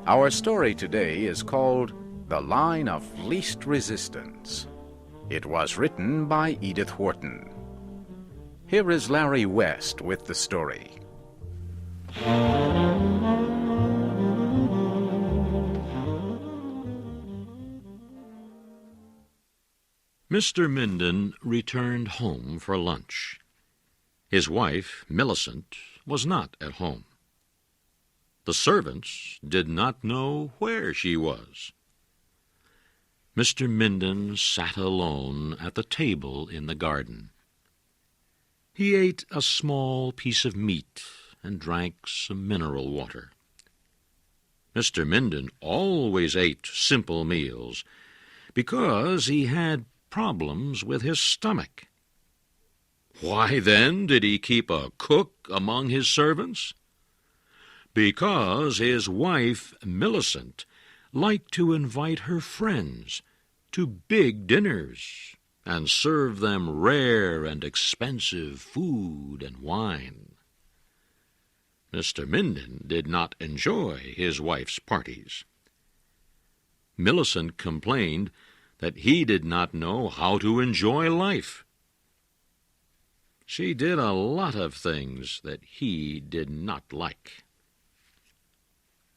Our story today is called The Line of Least Resistance. It was written by Edith Wharton. Here is Larry West with the story. Mr. Minden returned home for lunch. His wife, Millicent, was not at home. The servants did not know where she was. Mr. Minden sat alone at the table in the garden. He ate a small piece of meat and drank some mineral water. Mr. Minden always ate simple meals because he had problems with his stomach. Why, then, did he keep a cook among his servants? Because his wife, Millicent, liked to invite her friends to big dinners and serve them rare and expensive food and wine. Mr. Minden did not enjoy his wife's parties. Millicent complained that he did not know how to enjoy life. She did a lot of things that he did not like.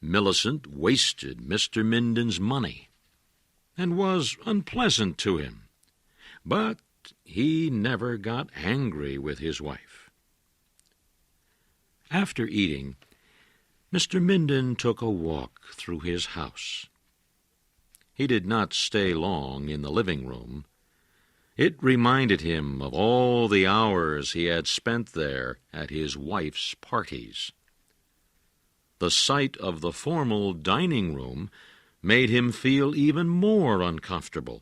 Millicent wasted Mr. Minden's money and was unpleasant to him, but he never got angry with his wife. After eating, Mr. Minden took a walk through his house. He did not stay long in the living room. It reminded him of all the hours he had spent there at his wife's parties. The sight of the formal dining room made him feel even more uncomfortable.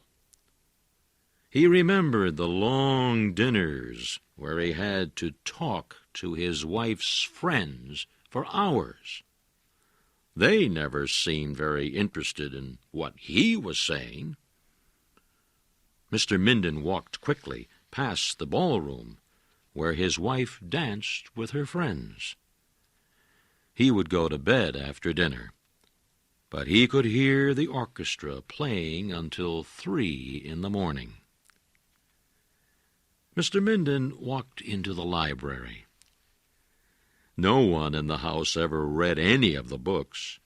He remembered the long dinners where he had to talk to his wife's friends for hours. They never seemed very interested in what he was saying. Mr. Minden walked quickly past the ballroom where his wife danced with her friends. He would go to bed after dinner, but he could hear the orchestra playing until 3 in the morning. Mr. Minden walked into the library. No one in the house ever read any of the books,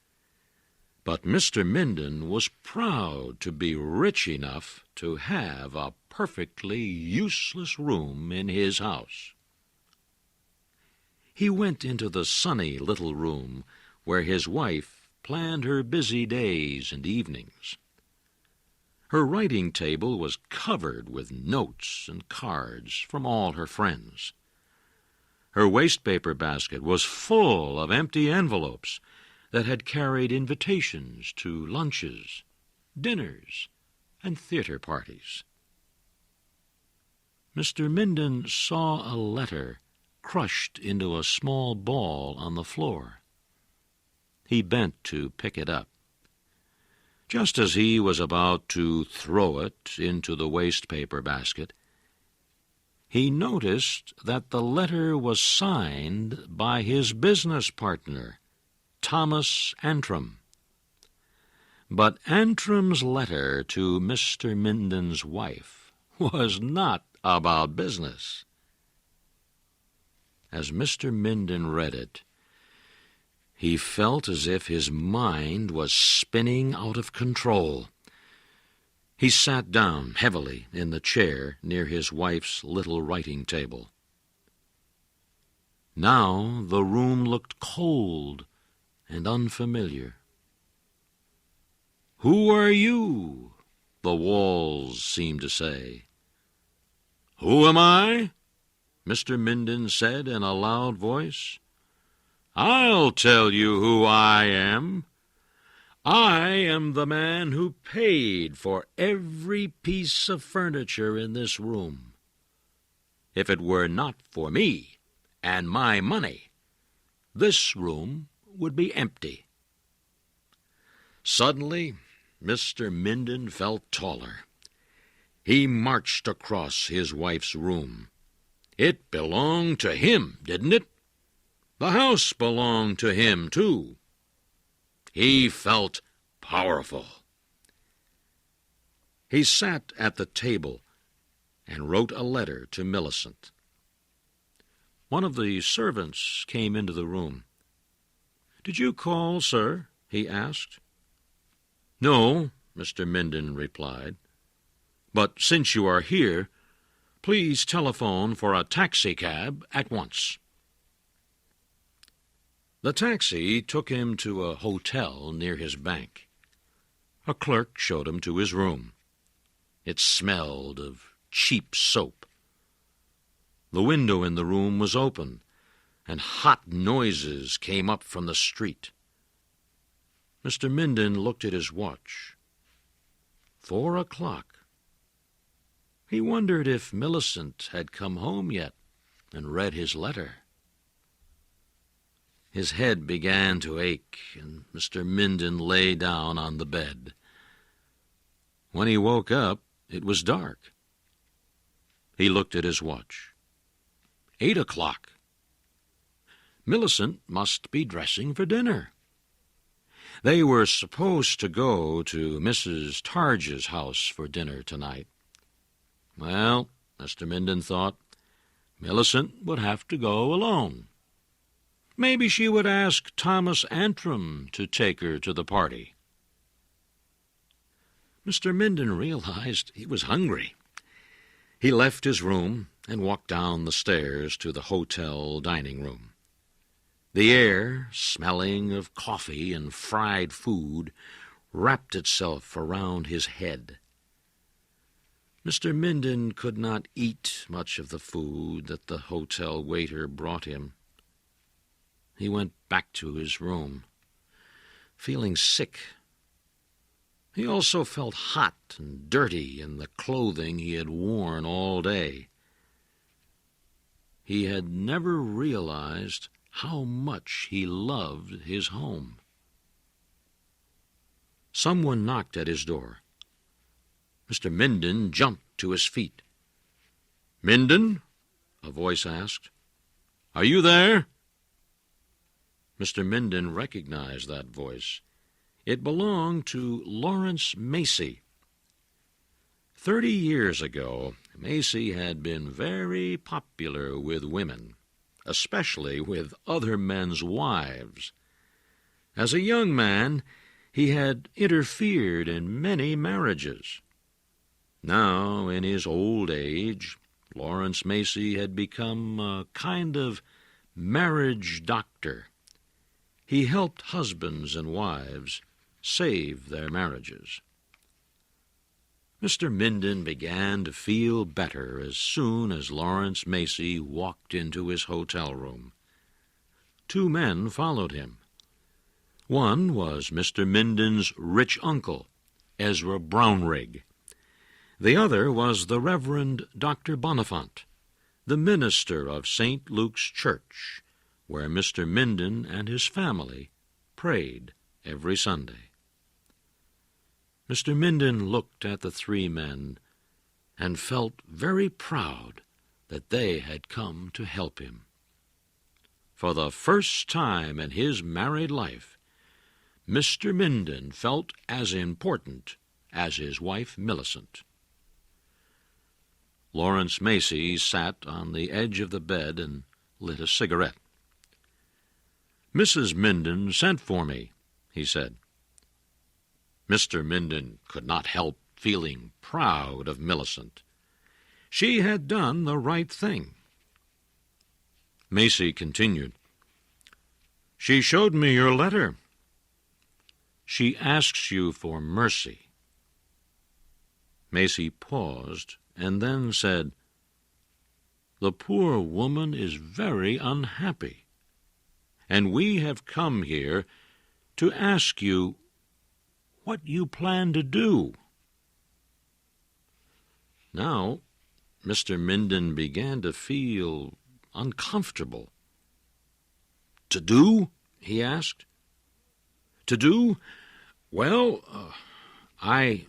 but Mr. Minden was proud to be rich enough to have a perfectly useless room in his house. He went into the sunny little room where his wife planned her busy days and evenings. Her writing table was covered with notes and cards from all her friends. Her wastepaper basket was full of empty envelopes that had carried invitations to lunches, dinners, and theater parties. Mr. Minden saw a letter crushed into a small ball on the floor. He bent to pick it up. Just as he was about to throw it into the wastepaper basket, he noticed that the letter was signed by his business partner, Thomas Antrim. But Antrim's letter to Mr. Minden's wife was not about business. As Mr. Minden read it, he felt as if his mind was spinning out of control. He sat down heavily in the chair near his wife's little writing table. Now the room looked cold and unfamiliar. "Who are you?" the walls seemed to say. "Who am I?" Mr. Minden said in a loud voice. "I'll tell you who I am. I am the man who paid for every piece of furniture in this room. If it were not for me and my money, this room would be empty." Suddenly, Mr. Minden felt taller. He marched across his wife's room. It belonged to him, didn't it? The house belonged to him, too. He felt powerful. He sat at the table and wrote a letter to Millicent. One of the servants came into the room. "Did you call, sir?" he asked. "No," Mr. Minden replied. "But since you are here, please telephone for a taxicab at once." The taxi took him to a hotel near his bank. A clerk showed him to his room. It smelled of cheap soap. The window in the room was open, and hot noises came up from the street. Mr. Minden looked at his watch. 4 o'clock. He wondered if Millicent had come home yet and read his letter. His head began to ache, and Mr. Minden lay down on the bed. When he woke up, it was dark. He looked at his watch. 8 o'clock. Millicent must be dressing for dinner. They were supposed to go to Mrs. Targe's house for dinner tonight. Well, Mr. Minden thought, Millicent would have to go alone. Maybe she would ask Thomas Antrim to take her to the party. Mr. Minden realized he was hungry. He left his room and walked down the stairs to the hotel dining room. The air, smelling of coffee and fried food, wrapped itself around his head. Mr. Minden could not eat much of the food that the hotel waiter brought him. He went back to his room, feeling sick. He also felt hot and dirty in the clothing he had worn all day. He had never realized how much he loved his home. Someone knocked at his door. Mr. Minden jumped to his feet. "Minden?" a voice asked. "Are you there?" Mr. Minden recognized that voice. It belonged to Lawrence Macy. 30 years ago, Macy had been very popular with women, especially with other men's wives. As a young man, he had interfered in many marriages. Now, in his old age, Lawrence Macy had become a kind of marriage doctor. He helped husbands and wives save their marriages. Mr. Minden began to feel better as soon as Lawrence Macy walked into his hotel room. 2 men followed him. One was Mr. Minden's rich uncle, Ezra Brownrigg. The other was the Reverend Dr. Bonifant, the minister of St. Luke's Church, where Mr. Minden and his family prayed every Sunday. Mr. Minden looked at the 3 men and felt very proud that they had come to help him. For the first time in his married life, Mr. Minden felt as important as his wife Millicent. Lawrence Macy sat on the edge of the bed and lit a cigarette. "Mrs. Minden sent for me," he said. Mr. Minden could not help feeling proud of Millicent. She had done the right thing. Macy continued, "She showed me your letter. She asks you for mercy." Macy paused and then said, "The poor woman is very unhappy, and we have come here to ask you what you plan to do." Now, Mr. Minden began to feel uncomfortable. "To do?" he asked. "To do? Well, I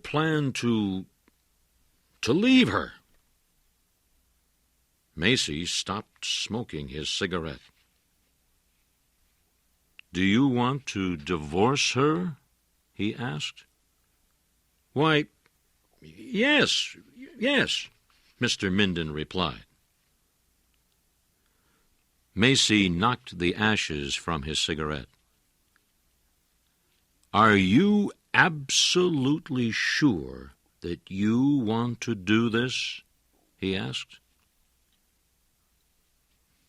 plan to leave her." Macy stopped smoking his cigarette. "Do you want to divorce her?" he asked. "Why, yes, Mr. Minden replied. Macy knocked the ashes from his cigarette. "Are you absolutely sure that you want to do this?" he asked.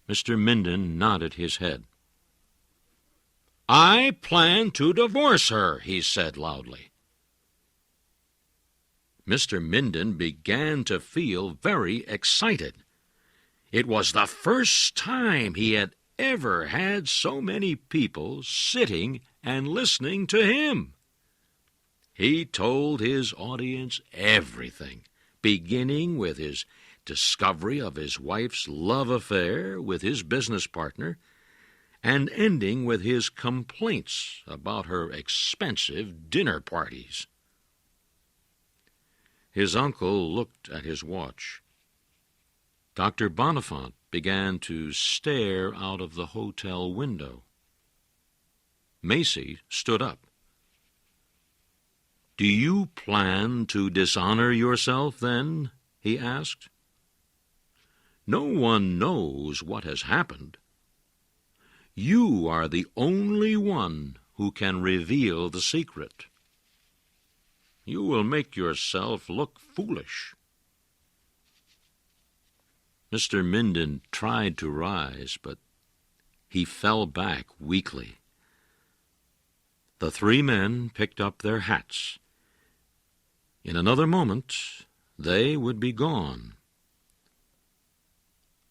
Mr. Minden nodded his head. "I plan to divorce her," he said loudly. Mr. Minden began to feel very excited. It was the first time he had ever had so many people sitting and listening to him. He told his audience everything, beginning with his discovery of his wife's love affair with his business partner, and ending with his complaints about her expensive dinner parties. His uncle looked at his watch. Dr. Bonifant began to stare out of the hotel window. Macy stood up. "Do you plan to dishonor yourself, then?" he asked. "No one knows what has happened. You are the only one who can reveal the secret. You will make yourself look foolish." Mr. Minden tried to rise, but he fell back weakly. The three men picked up their hats. In another moment, they would be gone.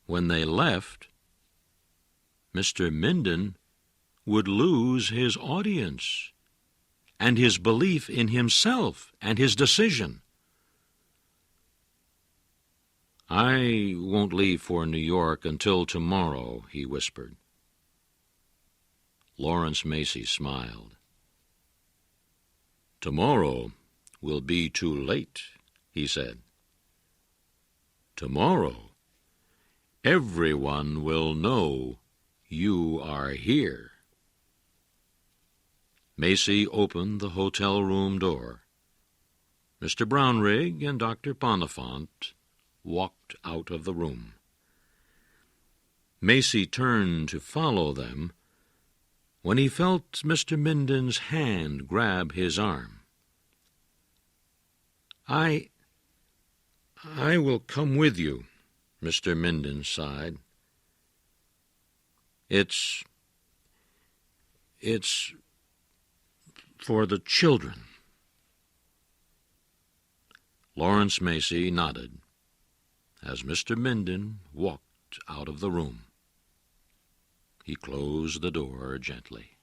When they left, Mr. Minden would lose his audience and his belief in himself and his decision. "I won't leave for New York until tomorrow," he whispered. Lawrence Macy smiled. "Tomorrow will be too late," he said. "Tomorrow, everyone will know you are here." Macy opened the hotel room door. Mr. Brownrigg and Dr. Bonifant walked out of the room. Macy turned to follow them when he felt Mr. Minden's hand grab his arm. I will come with you," Mr. Minden sighed. It's for the children." Lawrence Macy nodded as Mr. Minden walked out of the room. He closed the door gently.